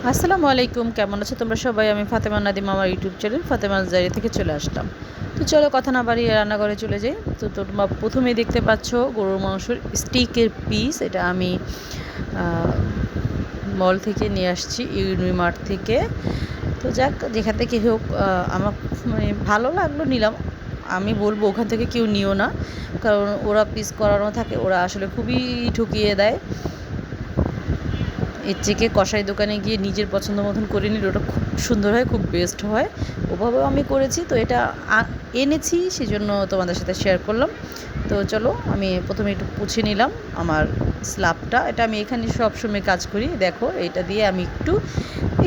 আসসালামু আলাইকুম, কেমন আছো তোমরা সবাই? আমি ফাতেমা নাদিম, আমার ইউটিউব চ্যানেল ফাতেমাল জারি থেকে চলে আসলাম। তো চলো কথা না বাড়িয়ে রান্নাঘরে চলে যাই। তো তোমরা প্রথমেই দেখতে পাচ্ছ গরুর মাংসের স্টিকের পিস। এটা আমি মল থেকে নিয়ে আসছি, ইউনিমার্ট থেকে। তো যাক, যেখান থেকে হোক আমার মানে ভালো লাগলো, নিলাম। আমি বলবো ওখান থেকে কেউ নিও না, কারণ ওরা পিস করানো থাকে, ওরা আসলে খুবই ঠকিয়ে দেয়। এর থেকে কষাই দোকানে গিয়ে নিজের পছন্দ মতন করে নিলে ওটা খুব সুন্দর হয়, খুব বেস্ট হয়। ওভাবেও আমি করেছি, তো এটা এনেছি, সেজন্য তোমাদের সাথে শেয়ার করলাম। তো চলো, আমি প্রথমে একটু পুছে নিলাম আমার স্ল্যাবটা। এটা আমি এখানে সবসময় কাজ করি। দেখো, এটা দিয়ে আমি একটু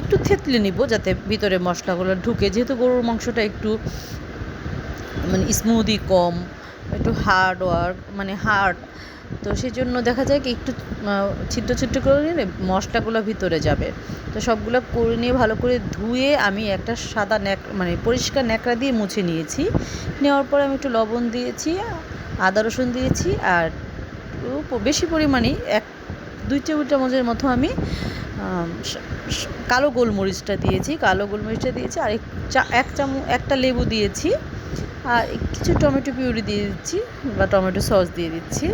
একটু থেতলে নিব, যাতে ভিতরে মশলাগুলো ঢুকে। যেহেতু গরুর মাংসটা একটু মানে স্মুদি কম, একটু হার্ড ওয়ার্ক, মানে হার্ড, তো সেই জন্য দেখা যায় কি একটু ছিদ্র ছিদ্র করে নিলে মশলাগুলো ভিতরে যাবে। তো সবগুলো করে নিয়ে ভালো করে ধুয়ে আমি একটা সাদা মানে পরিষ্কার ন্যাকড়া দিয়ে মুছে নিয়েছি। নেওয়ার পরে আমি একটু লবণ দিয়েছি, আদা রসুন দিয়েছি, আর বেশি পরিমাণে 2 টেবিল চামচের মতো আমি কালো গোলমরিচটা দিয়েছি। আর একটা লেবু দিয়েছি, আর কিছু টমেটো পিউরি দিয়ে দিচ্ছি বা টমেটো সস দিয়ে দিচ্ছি।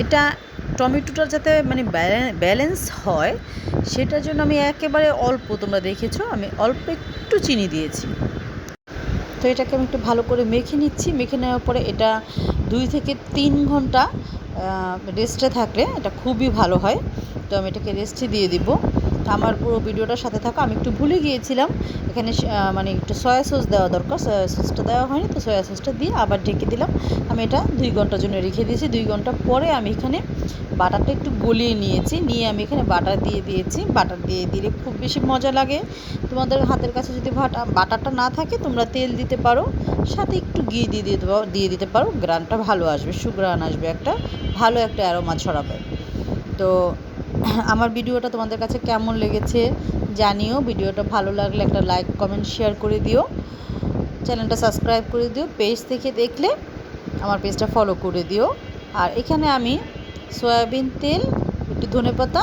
এটা টমেটোটা যাতে মানে ব্যালেন্স হয়, সেটার জন্য আমি একেবারে অল্প, তোমরা দেখেছো আমি অল্প একটু চিনি দিয়েছি। তো এটাকে আমি একটু ভালো করে মেখে নিচ্ছি। মেখে নেওয়ার পরে এটা 2 থেকে 3 ঘন্টা রেস্টে থাকলে এটা খুবই ভালো হয়। তো আমি এটাকে রেস্টে দিয়ে দিব। আমার পুরো ভিডিওটার সাথে থাকো। আমি একটু ভুলে গিয়েছিলাম, এখানে মানে একটু সয়া সস দেওয়া দরকার, সয়া সসটা দেওয়া হয়নি, তো সয়া সসটা দিয়ে আবার ঢেকে দিলাম। আমি এটা 2 ঘন্টার জন্য রেখে দিয়েছি। 2 ঘন্টা পরে আমি এখানে বাটারটা একটু গলিয়ে নিয়েছি, নিয়ে আমি এখানে বাটার দিয়ে দিয়েছি। বাটার দিয়ে দিলে খুব বেশি মজা লাগে। তোমাদের হাতের কাছে যদি বাটারটা না থাকে, তোমরা তেল দিতে পারো, সাথে একটু ঘি দিয়ে দিতে পারো। গ্রানটা ভালো আসবে, সুগ্রান আসবে, একটা ভালো একটা অ্যারোমা ছড়াবে। তো আমার ভিডিওটা তোমাদের কাছে কেমন লেগেছে জানিও। ভিডিওটা ভালো লাগলে একটা লাইক, কমেন্ট, শেয়ার করে দিও। চ্যানেলটা সাবস্ক্রাইব করে দিও। পেজ থেকে দেখলে আমার পেজটা ফলো করে দিও। আর এখানে আমি সয়াবিন তেল, একটু ধনেপাতা,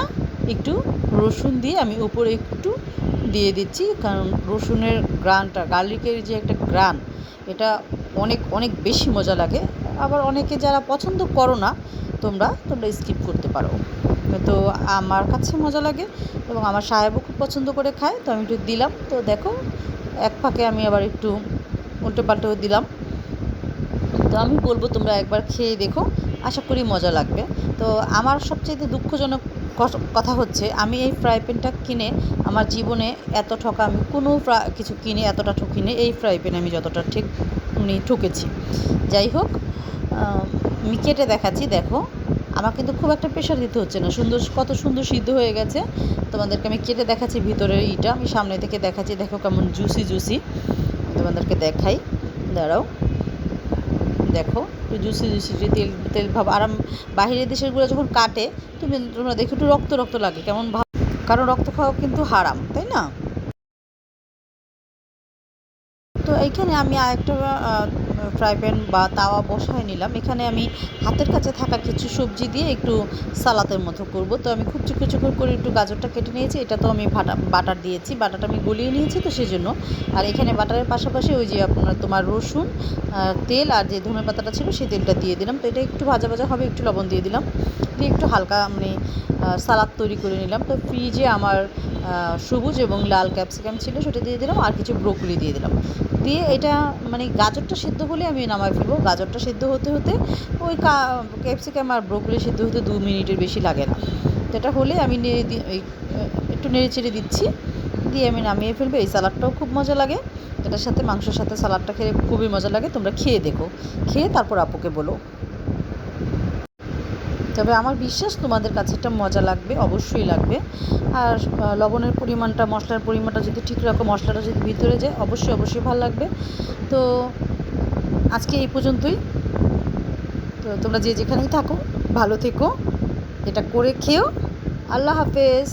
একটু রসুন দিয়ে আমি উপরে একটু দিয়ে দিচ্ছি, কারণ রসুনের গ্রানটা, গার্লিকের যে একটা গ্রান, এটা অনেক অনেক বেশি মজা লাগে। আবার অনেকে যারা পছন্দ করো না, তোমরা স্কিপ করতে পারো। তো আমার কাছে মজা লাগে এবং আমার সাহেবও খুব পছন্দ করে খায়, তো আমি একটু দিলাম। তো দেখো, এক ফাঁকে আমি আবার একটু উল্টো পাল্টেও দিলাম। তো আমি বলবো তোমরা একবার খেয়ে দেখো, আশা করি মজা লাগবে। তো আমার সবচেয়ে দুঃখজনক কথা হচ্ছে, আমি এই ফ্রাই প্যানটা কিনে আমার জীবনে এত ঠকা আমি কোনো কিছু কিনে এতটা ঠকিনি। এই ফ্রাই প্যানে আমি যতটা ঠিক ঠকেছি। যাই হোক, আমি কেটে দেখাচ্ছি। দেখো, আমার কিন্তু খুব একটা প্রেশার দিতে হচ্ছে না, কত সুন্দর সিদ্ধ হয়ে গেছে। তোমাদেরকে আমি কেটে দেখাচ্ছি ভিতরের ইটা, আমি সামনে থেকে দেখাচ্ছি। দেখো কেমন জুসি জুসি, তোমাদেরকে দেখাই, দাঁড়াও। দেখো, একটু জুসি জুসি তেল তেল ভাব। আর বাহিরের দেশেরগুলো যখন কাটে, তোমরা দেখো একটু রক্ত রক্ত লাগে, কেমন ভাব, কারণ রক্ত খাওয়া কিন্তু হারাম, তাই না? তো এইখানে আমি আরেকটা ফ্রাই প্যান বা তাওয়া বসায় নিলাম। এখানে আমি হাতের কাছে থাকা কিছু সবজি দিয়ে একটু সালাতের মতো করব। তো আমি খুব চুকো চুকো করে একটু গাজরটা কেটে নিয়েছি। এটা তো আমি বাটার দিয়েছি, বাটারটা আমি গলিয়ে নিয়েছি, তো সেজন্য। আর এখানে বাটারের পাশাপাশি ওই যে তোমার রসুন, তেল, আর যে ধনে পাতাটা ছিল সেই তেলটা দিয়ে দিলাম। তো এটা একটু ভাজা ভাজা হবে, একটু লবণ দিয়ে দিলাম, দিয়ে একটু হালকা মানে সালাদ তৈরি করে নিলাম। তো ফ্রিজে আমার সবুজ এবং লাল ক্যাপসিকাম ছিল, সেটা দিয়ে দিলাম, আর কিছু ব্রোকলি দিয়ে দিলাম। দিয়ে এটা মানে গাজরটা সিদ্ধ হলে আমি নামাই ফেলবো। গাজরটা সিদ্ধ হতে হতে ওই ক্যাপসিকাম আর ব্রোকলি সিদ্ধ হতে 2 মিনিটের বেশি লাগে না। তো এটা হলে আমি একটু নেড়ে চেড়ে দিচ্ছি, দিয়ে আমি নামিয়ে ফেলবো। এই সালাডটাও খুব মজা লাগে, এটার সাথে মাংসের সাথে সালাডটা খেলে খুবই মজা লাগে। তোমরা খেয়ে দেখো, খেয়ে তারপর আপুকে বলো। তবে আমার বিশ্বাস তোমাদের কাছে এটা মজা লাগবে, অবশ্যই লাগবে। আর লবণের পরিমাণটা, মশলার পরিমাণটা যদি ঠিক রাখো, মশলাটা যদি ভিতরে যায়, অবশ্যই অবশ্যই ভালো লাগবে। তো আজকে এই পর্যন্তই। তো তোমরা যে যেখানেই থাকো, ভালো থেকো, এটা করে খেও। আল্লাহ হাফেজ।